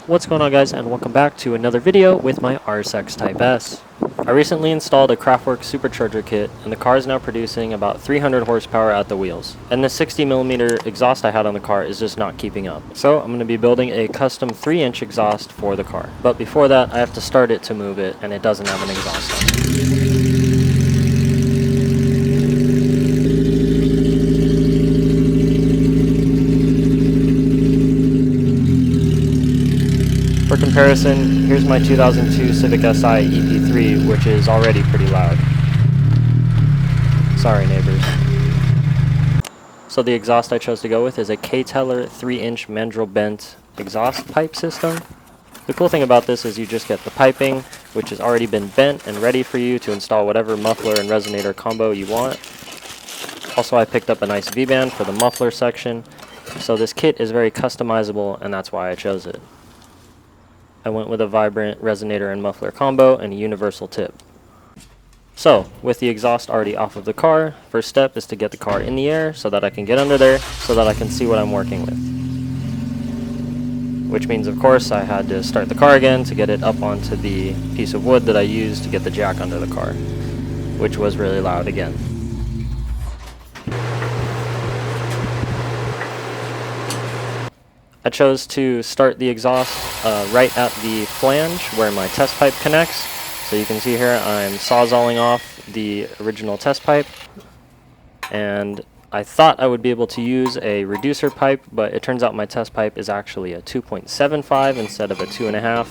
What's going on, guys, and welcome back to another video with my RSX Type S. I recently installed a Kraftwerk supercharger kit, and the car is now producing about 300 horsepower at the wheels. And the 60mm exhaust I had on the car is just not keeping up. So I'm going to be building a custom 3-inch exhaust for the car. But before that, I have to start it to move it, and it doesn't have an exhaust on it. For comparison, here's my 2002 Civic Si EP3, which is already pretty loud. Sorry, neighbors. So the exhaust I chose to go with is a K-Teller 3-inch mandrel bent exhaust pipe system. The cool thing about this is you just get the piping, which has already been bent and ready for you to install whatever muffler and resonator combo you want. Also, I picked up a nice V-band for the muffler section. So this kit is very customizable, and that's why I chose it. I went with a vibrant resonator and muffler combo and a universal tip. So, with the exhaust already off of the car, first step is to get the car in the air so that I can get under there so that I can see what I'm working with. Which means, of course, I had to start the car again to get it up onto the piece of wood that I used to get the jack under the car, which was really loud again. I chose to start the exhaust right at the flange where my test pipe connects. So you can see here I'm sawzalling off the original test pipe. And I thought I would be able to use a reducer pipe, but it turns out my test pipe is actually a 2.75 instead of a 2.5.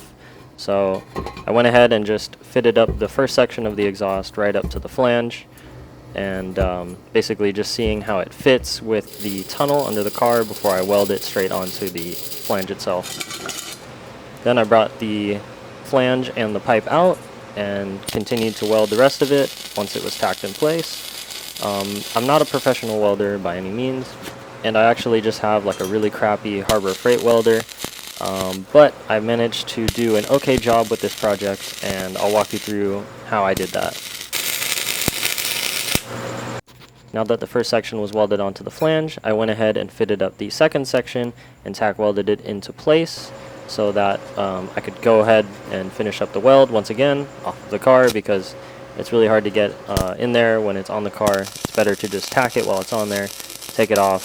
So I went ahead and just fitted up the first section of the exhaust right up to the flange. And basically just seeing how it fits with the tunnel under the car before I weld it straight onto the flange itself. Then I brought the flange and the pipe out and continued to weld the rest of it once it was tacked in place. I'm not a professional welder by any means, and I actually just have like a really crappy Harbor Freight welder, but I managed to do an okay job with this project, and I'll walk you through how I did that. Now that the first section was welded onto the flange, I went ahead and fitted up the second section and tack welded it into place so that I could go ahead and finish up the weld once again off of the car, because it's really hard to get in there when it's on the car. It's better to just tack it while it's on there, take it off,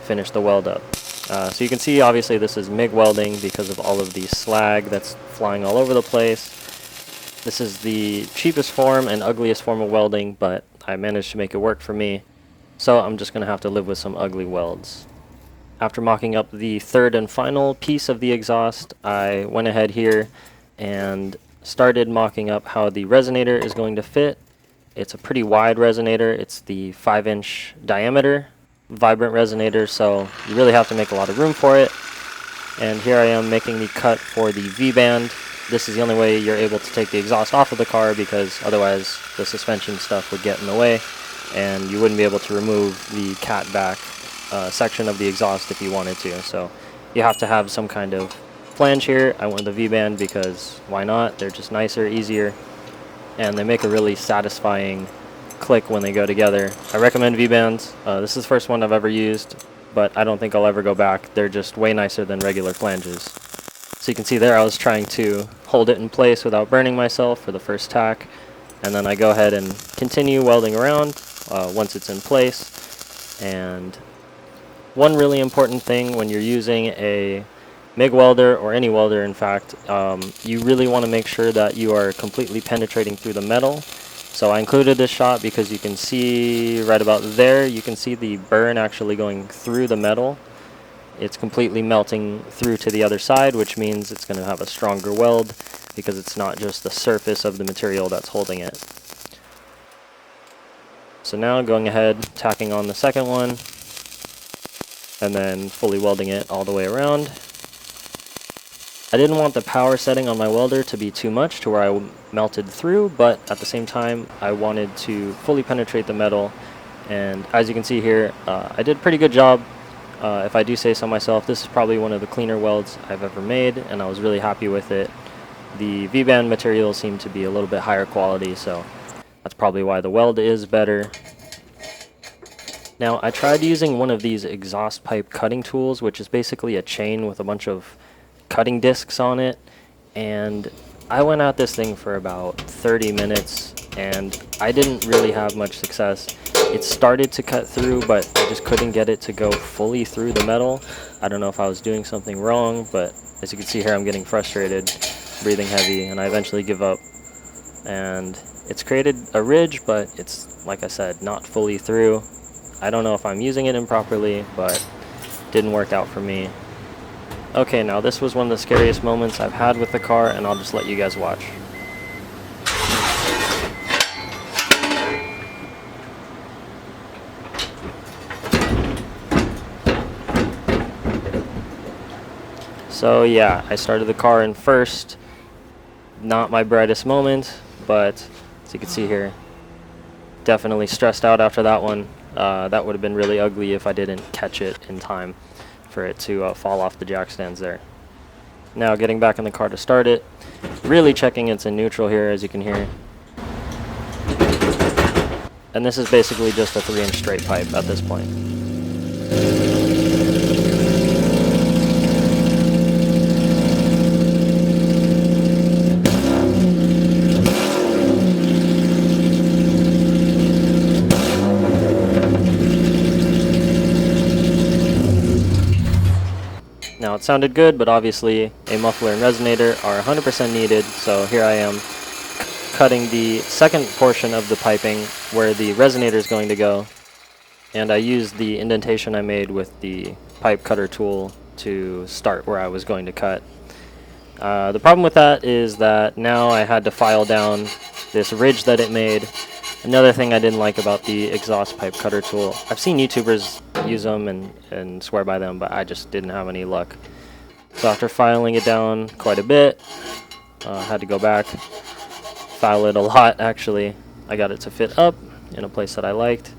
finish the weld up. So you can see obviously this is MIG welding because of all of the slag that's flying all over the place. This is the cheapest form and ugliest form of welding, but I managed to make it work for me. So I'm just going to have to live with some ugly welds. After mocking up the third and final piece of the exhaust, I went ahead here and started mocking up how the resonator is going to fit. It's a pretty wide resonator. It's the 5-inch diameter vibrant resonator, so you really have to make a lot of room for it. And here I am making the cut for the V-band. This is the only way you're able to take the exhaust off of the car, because otherwise the suspension stuff would get in the way, and you wouldn't be able to remove the cat back section of the exhaust if you wanted to. So you have to have some kind of flange here. I went with the V-band because why not? They're just nicer, easier, and they make a really satisfying click when they go together. I recommend V-bands. This is the first one I've ever used, but I don't think I'll ever go back. They're just way nicer than regular flanges. So you can see there I was trying to hold it in place without burning myself for the first tack, and then I go ahead and continue welding around once it's in place. And one really important thing when you're using a MIG welder, or any welder in fact, you really want to make sure that you are completely penetrating through the metal. So I included this shot because you can see right about there, you can see the burn actually going through the metal. It's completely melting through to the other side, which means it's going to have a stronger weld because it's not just the surface of the material that's holding it. So now going ahead, tacking on the second one, and then fully welding it all the way around. I didn't want the power setting on my welder to be too much to where I melted through, but at the same time I wanted to fully penetrate the metal, and as you can see here, I did a pretty good job. If I do say so myself, this is probably one of the cleaner welds I've ever made, and I was really happy with it. The V-band material seemed to be a little bit higher quality, so that's probably why the weld is better. Now, I tried using one of these exhaust pipe cutting tools, which is basically a chain with a bunch of cutting discs on it, and I went at this thing for about 30 minutes and I didn't really have much success. It started to cut through, but I just couldn't get it to go fully through the metal. I don't know if I was doing something wrong, but as you can see here, I'm getting frustrated, breathing heavy, and I eventually give up. And it's created a ridge, but it's, like I said, not fully through. I don't know if I'm using it improperly, but didn't work out for me. Okay, now this was one of the scariest moments I've had with the car, and I'll just let you guys watch. So yeah, I started the car in first. Not my brightest moment, but as you can see here, definitely stressed out after that one. That would have been really ugly if I didn't catch it in time for it to fall off the jack stands there. Now getting back in the car to start it, really checking it's in neutral here, as you can hear. And this is basically just a 3-inch straight pipe at this point. Now it sounded good, but obviously a muffler and resonator are 100% needed, so here I am cutting the second portion of the piping where the resonator is going to go, and I used the indentation I made with the pipe cutter tool to start where I was going to cut. The problem with that is that now I had to file down this ridge that it made. Another thing I didn't like about the exhaust pipe cutter tool, I've seen YouTubers use them and swear by them, but I just didn't have any luck. So after filing it down quite a bit, had to go back, file it a lot actually. I got it to fit up in a place that I liked,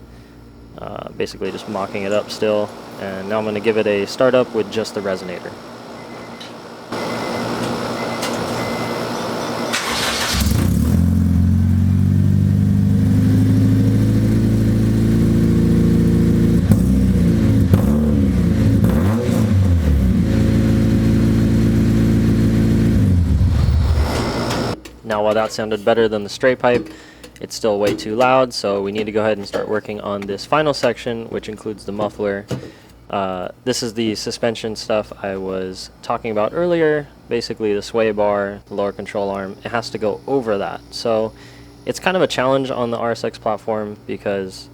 basically just mocking it up still, and now I'm going to give it a startup with just the resonator. Now while that sounded better than the straight pipe, it's still way too loud, so we need to go ahead and start working on this final section, which includes the muffler. This is the suspension stuff I was talking about earlier. Basically the sway bar, the lower control arm, it has to go over that. So it's kind of a challenge on the RSX platform because,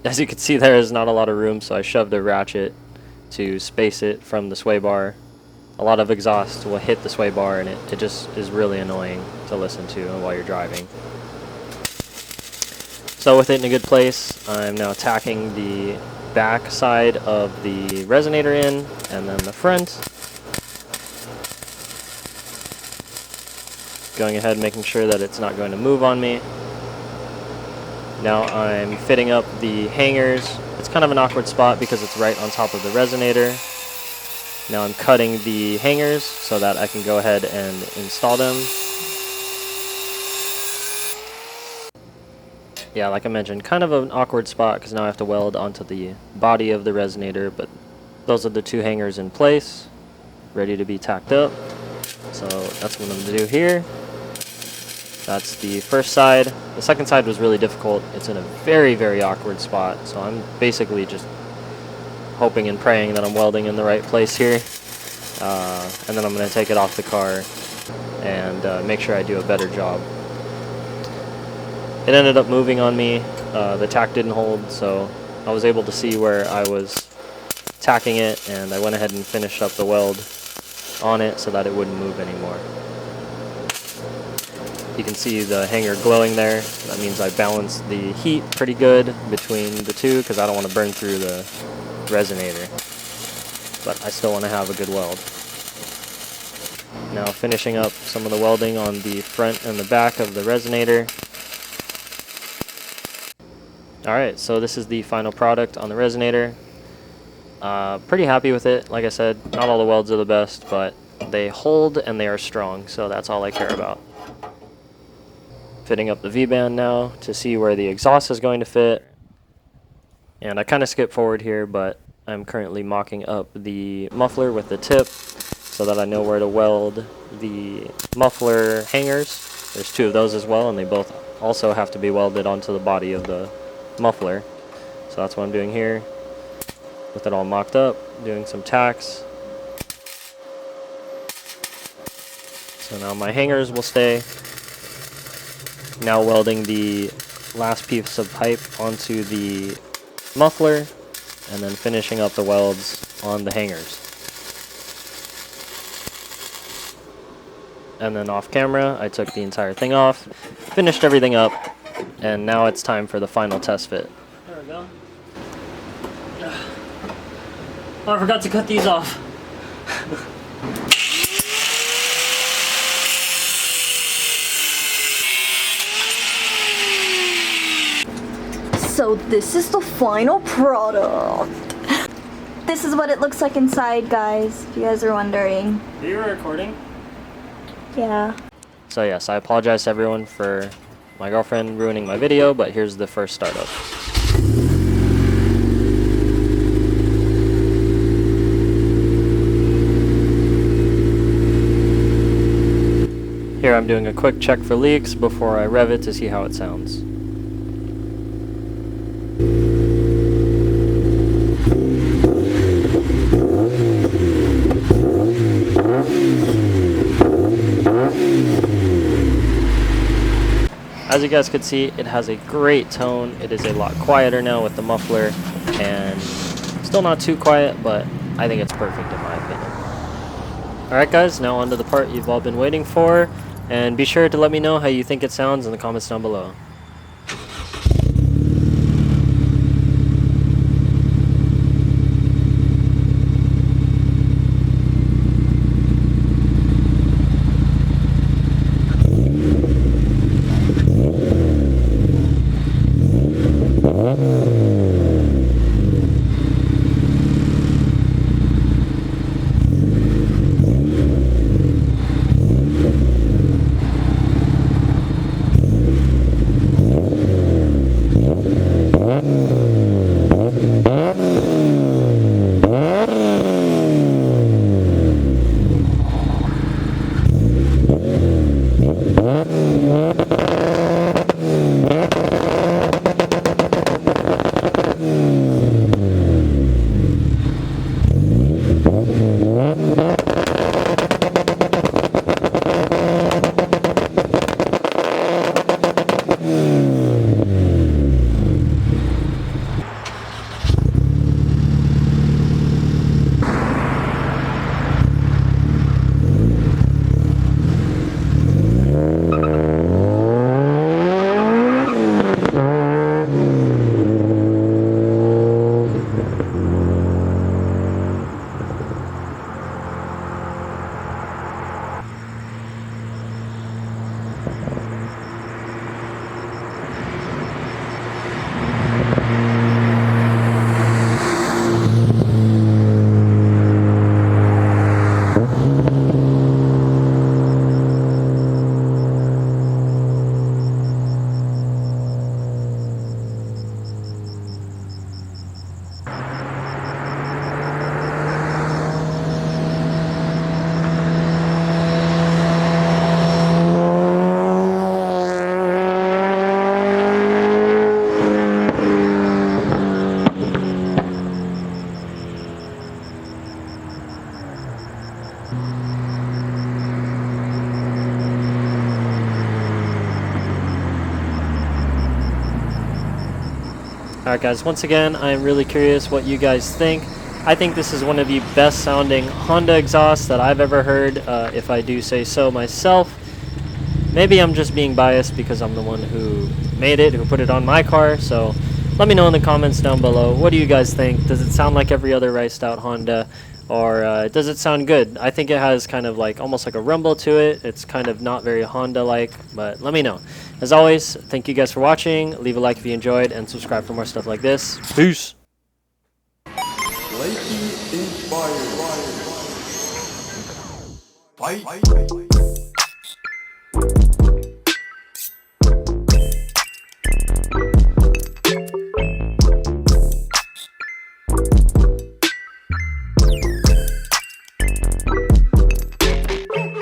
as you can see, there is not a lot of room, so I shoved a ratchet to space it from the sway bar. A lot of exhaust will hit the sway bar, and it just is really annoying to listen to while you're driving. So with it in a good place, I'm now tacking the back side of the resonator in, and then the front. Going ahead and making sure that it's not going to move on me. Now I'm fitting up the hangers. It's kind of an awkward spot because it's right on top of the resonator. Now I'm cutting the hangers so that I can go ahead and install them. Yeah, like I mentioned, kind of an awkward spot because now I have to weld onto the body of the resonator, but those are the two hangers in place, ready to be tacked up. So that's what I'm going to do here. That's the first side. The second side was really difficult. It's in a very, very awkward spot, so I'm basically just hoping and praying that I'm welding in the right place here, and then I'm going to take it off the car and make sure I do a better job. It ended up moving on me. The tack didn't hold, so I was able to see where I was tacking it, and I went ahead and finished up the weld on it so that it wouldn't move anymore. You can see the hanger glowing there. That means I balanced the heat pretty good between the two because I don't want to burn through the resonator, but I still want to have a good weld. Now finishing up some of the welding on the front and the back of the resonator. Alright, so this is the final product on the resonator. Pretty happy with it. Like I said, not all the welds are the best, but they hold and they are strong, so that's all I care about. Fitting up the V-band now to see where the exhaust is going to fit. And I kind of skipped forward here, but I'm currently mocking up the muffler with the tip so that I know where to weld the muffler hangers. There's 2 of those as well, and they both also have to be welded onto the body of the muffler. So that's what I'm doing here. With it all mocked up, doing some tacks. So now my hangers will stay. Now welding the last piece of pipe onto the muffler, and then finishing up the welds on the hangers. And then off camera, I took the entire thing off, finished everything up, and now it's time for the final test fit. There we go. Oh, I forgot to cut these off. So this is the final product. This is what it looks like inside, guys, if you guys are wondering. Are you recording? Yeah. So yes, I apologize to everyone for my girlfriend ruining my video, but here's the first startup. Here I'm doing a quick check for leaks before I rev it to see how it sounds. As you guys could see, it has a great tone. It is a lot quieter now with the muffler, and still not too quiet, but I think it's perfect in my opinion. Alright guys, now on to the part you've all been waiting for, and be sure to let me know how you think it sounds in the comments down below. Alright guys, once again, I'm really curious what you guys think. I think this is one of the best sounding Honda exhausts that I've ever heard, if I do say so myself. Maybe I'm just being biased because I'm the one who made it, who put it on my car, so let me know in the comments down below. What do you guys think? Does it sound like every other riced out Honda, or does it sound good? I think it has kind of like almost like a rumble to it. It's kind of not very Honda-like, but let me know. As always, thank you guys for watching. Leave a like if you enjoyed, and subscribe for more stuff like this. Peace! Fight.